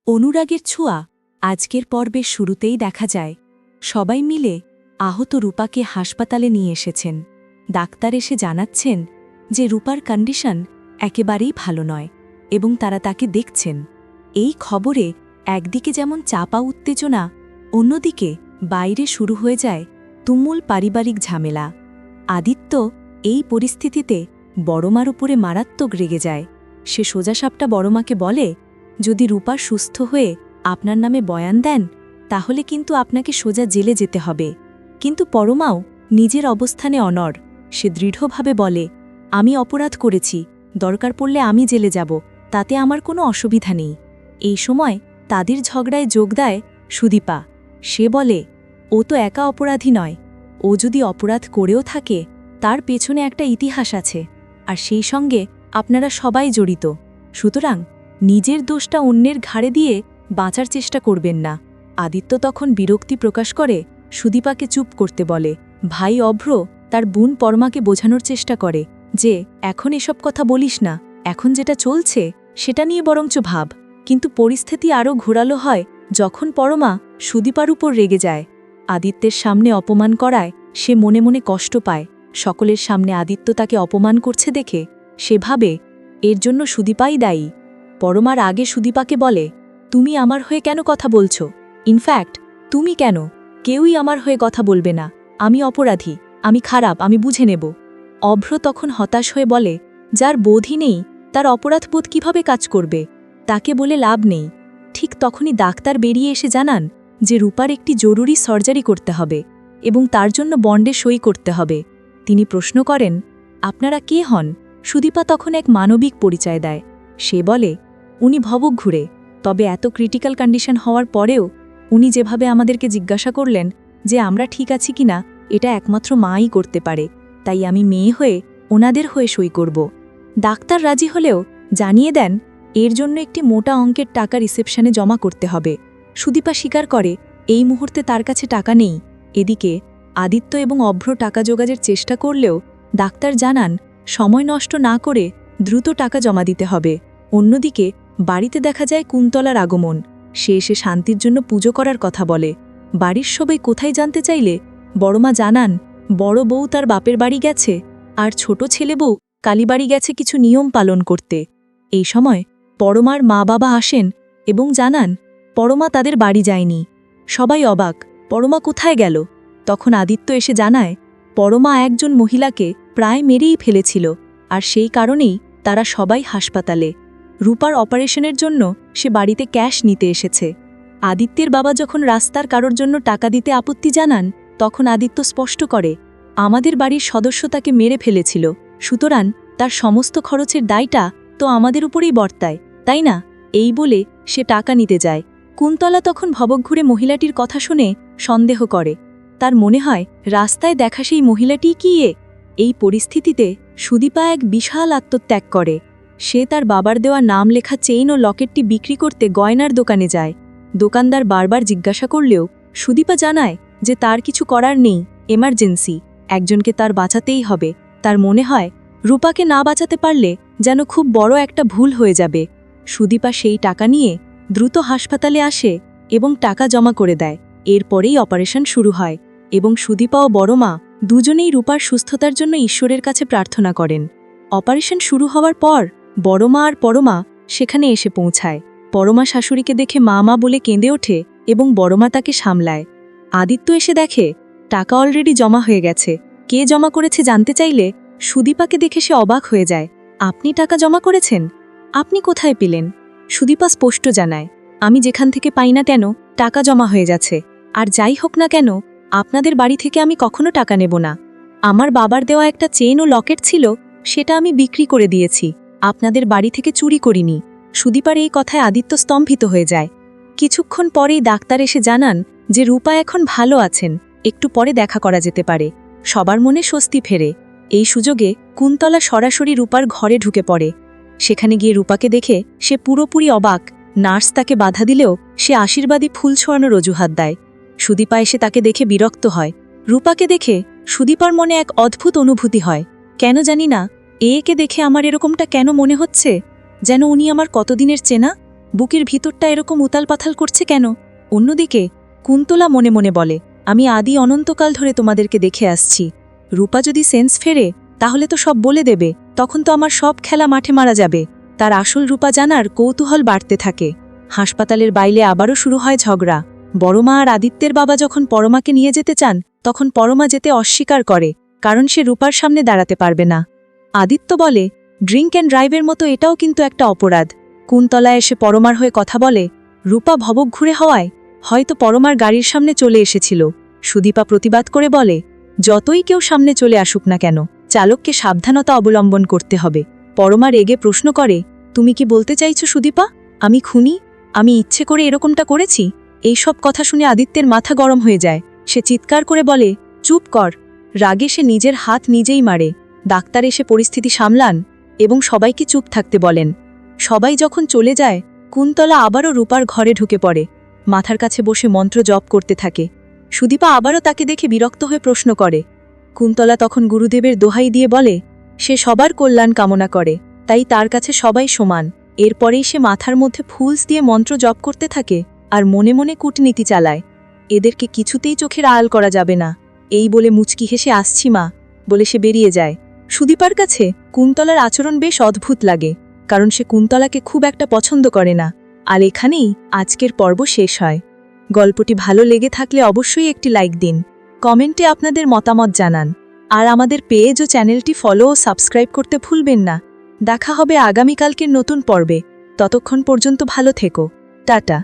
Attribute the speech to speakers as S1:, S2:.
S1: অনুরাগের ছোঁয়া আজকের পর্বের শুরুতেই দেখা যায় সবাই মিলে আহত রূপাকে হাসপাতালে নিয়ে এসেছেন। ডাক্তার এসে জানাচ্ছেন যে রূপার কন্ডিশন একেবারেই ভালো নয় এবং তারা তাকে দেখছেন। এই খবরে একদিকে যেমন চাপা উত্তেজনা, অন্যদিকে বাইরে শুরু হয়ে যায় তুমুল পারিবারিক ঝামেলা। আদিত্য এই পরিস্থিতিতে বড়মার উপরে মারাত্মক রেগে যায়। সে সোজাসাপটা বড়মাকে বলে, যদি রূপা সুস্থ হয়ে আপনার নামে বয়ান দেন তাহলে কিন্তু আপনাকে সোজা জেলে যেতে হবে। কিন্তু পরমাও নিজের অবস্থানে অনড়। সে দৃঢ়ভাবে বলে, আমি অপরাধ করেছি, দরকার পড়লে আমি জেলে যাব, তাতে আমার কোনো অসুবিধা নেই। এই সময় তাদের ঝগড়ায় যোগ দেয় সুদীপা। সে বলে, ও তো একা অপরাধী নয়, ও যদি অপরাধ করেও থাকে তার পেছনে একটা ইতিহাস আছে, আর সেই সঙ্গে আপনারা সবাই জড়িত। সুতরাং নিজের দোষটা অন্যের ঘাড়ে দিয়ে বাঁচার চেষ্টা করবেন না। আদিত্য তখন বিরক্তি প্রকাশ করে সুদীপাকে চুপ করতে বলে। ভাই অভ্র তার বোন পরমাকে বোঝানোর চেষ্টা করে যে এখন এসব কথা বলিস না, এখন যেটা চলছে সেটা নিয়ে বরঞ্চ ভাব। কিন্তু পরিস্থিতি আরও ঘোরালো হয় যখন পরমা সুদীপার উপর রেগে যায়। আদিত্যের সামনে অপমান করায় সে মনে মনে কষ্ট পায়। সকলের সামনে আদিত্য তাকে অপমান করছে দেখে সে ভাবে এর জন্য সুদীপাই দায়ী। পরমার আগে সুদীপাকে বলে, তুমি আমার হয়ে কেন কথা বলছো? ইনফ্যাক্ট তুমি কেন, কেউই আমার হয়ে কথা বলবে না। আমি অপরাধী, আমি খারাপ, আমি বুঝে নেব। অভ্র তখন হতাশ হয়ে বলে, যার বোধই নেই তার অপরাধবোধ কিভাবে কাজ করবে? তাকে বলে লাভ নেই। ঠিক তখনই ডাক্তার বেরিয়ে এসে জানান যে রূপার একটি জরুরি সার্জারি করতে হবে এবং তার জন্য বন্ডে সই করতে হবে। তিনি প্রশ্ন করেন, আপনারা কে হন? সুদীপা তখন এক মানবিক পরিচয় দেয়। সে বলে, উনি ভবক ঘুরে, তবে এত ক্রিটিক্যাল কন্ডিশন হওয়ার পরেও উনি যেভাবে আমাদেরকে জিজ্ঞাসা করলেন যে আমরা ঠিক আছি কিনা, এটা একমাত্র মাই করতে পারে, তাই আমি মেয়ে হয়ে ওনাদের হয়ে সই করব। ডাক্তার রাজি হলেও জানিয়ে দেন এর জন্য একটি মোটা অঙ্কের টাকা রিসেপশনে জমা করতে হবে। সুদীপা স্বীকার করে এই মুহূর্তে তার কাছে টাকা নেই। এদিকে আদিত্য এবং অভ্র টাকা জোগাড়ের চেষ্টা করলেও ডাক্তার জানান সময় নষ্ট না করে দ্রুত টাকা জমা দিতে হবে। অন্যদিকে বাড়িতে দেখা যায় কুন্তলার আগমন। সে এসে শান্তির জন্য পুজো করার কথা বলে। বাড়ির সবাই কোথায় জানতে চাইলে বড়মা জানান বড় বউ তার বাপের বাড়ি গেছে আর ছোট ছেলে বউ কালীবাড়ি গেছে কিছু নিয়ম পালন করতে। এই সময় পরমার মা বাবা আসেন এবং জানান পরমা তাদের বাড়ি যায়নি। সবাই অবাক, পরমা কোথায় গেল? তখন আদিত্য এসে জানায় পরমা একজন মহিলাকে প্রায় মেরেই ফেলেছিল, আর সেই কারণেই তারা সবাই হাসপাতালে। রূপার অপারেশনের জন্য সে বাড়িতে ক্যাশ নিতে এসেছে। আদিত্যের বাবা যখন রাস্তার কারোর জন্য টাকা দিতে আপত্তি জানান তখন আদিত্য স্পষ্ট করে, আমাদের বাড়ির সদস্য তাকে মেরে ফেলেছিল, সুতরাং তার সমস্ত খরচের দায়টা তো আমাদের উপরেই বর্তায়, তাই না? এই বলে সে টাকা নিতে যায়। কুন্তলা তখন ভবক ঘুরে মহিলাটির কথা শুনে সন্দেহ করে। তার মনে হয় রাস্তায় দেখা সেই মহিলাটি কি এই পরিস্থিতিতে সুদীপা এক বিশাল আত্মত্যাগ করে। সে তার বাবার দেওয়া নাম লেখা চেইন ও লকেটটি বিক্রি করতে গয়নার দোকানে যায়। দোকানদার বারবার জিজ্ঞাসা করলেও সুদীপা জানায় যে তার কিছু করার নেই, এমার্জেন্সি, একজনকে তার বাঁচাতেই হবে। তার মনে হয় রূপাকে না বাঁচাতে পারলে যেন খুব বড় একটা ভুল হয়ে যাবে। সুদীপা সেই টাকা নিয়ে দ্রুত হাসপাতালে আসে এবং টাকা জমা করে দেয়। এরপরেই অপারেশন শুরু হয় এবং সুদীপা ও বড়মা দুজনেই রূপার সুস্থতার জন্য ঈশ্বরের কাছে প্রার্থনা করেন। অপারেশন শুরু হওয়ার পর বড়মা আর পরমা সেখানে এসে পৌঁছায়। পরমা শাশুড়িকে দেখে মা মা বলে কেঁদে ওঠে এবং বড়মা তাকে সামলায়। আদিত্য এসে দেখে টাকা অলরেডি জমা হয়ে গেছে। কে জমা করেছে জানতে চাইলে সুদীপাকে দেখে সে অবাক হয়ে যায়। আপনি টাকা জমা করেছেন? আপনি কোথায় পেলেন? সুদীপা স্পষ্ট জানায়, আমি যেখান থেকে পাই না কেন টাকা জমা হয়ে যাচ্ছে, আর যাই হোক না কেন আপনাদের বাড়ি থেকে আমি কখনো টাকা নেব না। আমার বাবার দেওয়া একটা চেন ও লকেট ছিল, সেটা আমি বিক্রি করে দিয়েছি, আপনাদের বাড়ি থেকে চুরি করিনি। সুদীপার এই কথায় আদিত্য স্তম্ভিত হয়ে যায়। কিছুক্ষণ পরেই ডাক্তার এসে জানান যে রূপা এখন ভালো আছেন, একটু পরে দেখা করা যেতে পারে। সবার মনে স্বস্তি ফেরে। এই সুযোগে কুন্তলা সরাসরি রূপার ঘরে ঢুকে পড়ে। সেখানে গিয়ে রূপাকে দেখে সে পুরোপুরি অবাক। নার্স তাকে বাধা দিলেও সে আশীর্বাদী ফুল ছোঁয়ানোর অজুহাত দেয়। সুদীপা এসে তাকে দেখে বিরক্ত হয়। রূপাকে দেখে সুদীপার মনে এক অদ্ভুত অনুভূতি হয়। কেন জানি না, একে দেখে আমার এরকমটা কেন মনে হচ্ছে, যেন উনি আমার কতদিনের চেনা। বুকের ভিতরটা এরকম উতালপাথাল করছে কেন? অন্যদিকে কুন্তলা মনে মনে বলে, আমি আদি অনন্তকাল ধরে তোমাদেরকে দেখে আসছি। রূপা যদি সেন্স ফেরে তাহলে তো সব বলে দেবে, তখন তো আমার সব খেলা মাঠে মারা যাবে। তার আসল রূপা জানার কৌতূহল বাড়তে থাকে। হাসপাতালের বাইরে আবারও শুরু হয় ঝগড়া। বড়মা আর আদিত্যের বাবা যখন পরমাকে নিয়ে যেতে চান তখন পরমা যেতে অস্বীকার করে, কারণ সে রূপার সামনে দাঁড়াতে পারবে না। আদিত্য বলে, ড্রিঙ্ক অ্যান্ড ড্রাইভের মতো এটাও কিন্তু একটা অপরাধ। কুন্তলা এসে পরমার হয়ে কথা বলে, রূপা ভবক ঘুরে হওয়ায় হয়তো পরমার গাড়ির সামনে চলে এসেছিল। সুদীপা প্রতিবাদ করে বলে, যতই কেউ সামনে চলে আসুক না কেন, চালককে সাবধানতা অবলম্বন করতে হবে। পরমা রেগে প্রশ্ন করে, তুমি কি বলতে চাইছো সুদীপা, আমি খুনি? আমি ইচ্ছে করে এরকমটা করেছি? এই সব কথা শুনে আদিত্যের মাথা গরম হয়ে যায়। সে চিৎকার করে বলে, চুপ কর। রাগে সে নিজের হাত নিজেই মারে। ডাক্তার এসে পরিস্থিতি সামলান এবং সবাইকে চুপ থাকতে বলেন। সবাই যখন চলে যায়, কুন্তলা আবারও রূপার ঘরে ঢুকে পড়ে। মাথার কাছে বসে মন্ত্র জপ করতে থাকে। সুদীপা আবারও তাকে দেখে বিরক্ত হয়ে প্রশ্ন করে। কুন্তলা তখন গুরুদেবের দোহাই দিয়ে বলে, সে সবার কল্যাণ কামনা করে, তাই তার কাছে সবাই সমান। এরপরেই সে মাথার মধ্যে ফুলস দিয়ে মন্ত্র জপ করতে থাকে আর মনে মনে কূটনীতি চালায়। এদেরকে কিছুতেই চোখের আড়াল করা যাবে না, এই বলে মুচকি হেসে আসছি মা বলে সে বেরিয়ে যায়। সুদীপার কাছে কুন্তলার আচরণ বেশ অদ্ভুত লাগে, কারণ সে কুন্তলাকে খুব একটা পছন্দ করে না। আর এখানেই আজকের পর্ব শেষ হয়। গল্পটি ভালো লেগে থাকলে অবশ্যই একটি লাইক দিন, কমেন্টে আপনাদের মতামত জানান, আর আমাদের পেজ ও চ্যানেলটি ফলো ও সাবস্ক্রাইব করতে ভুলবেন না। দেখা হবে আগামীকালকের নতুন পর্বে। ততক্ষণ পর্যন্ত ভালো থেকো। টাটা।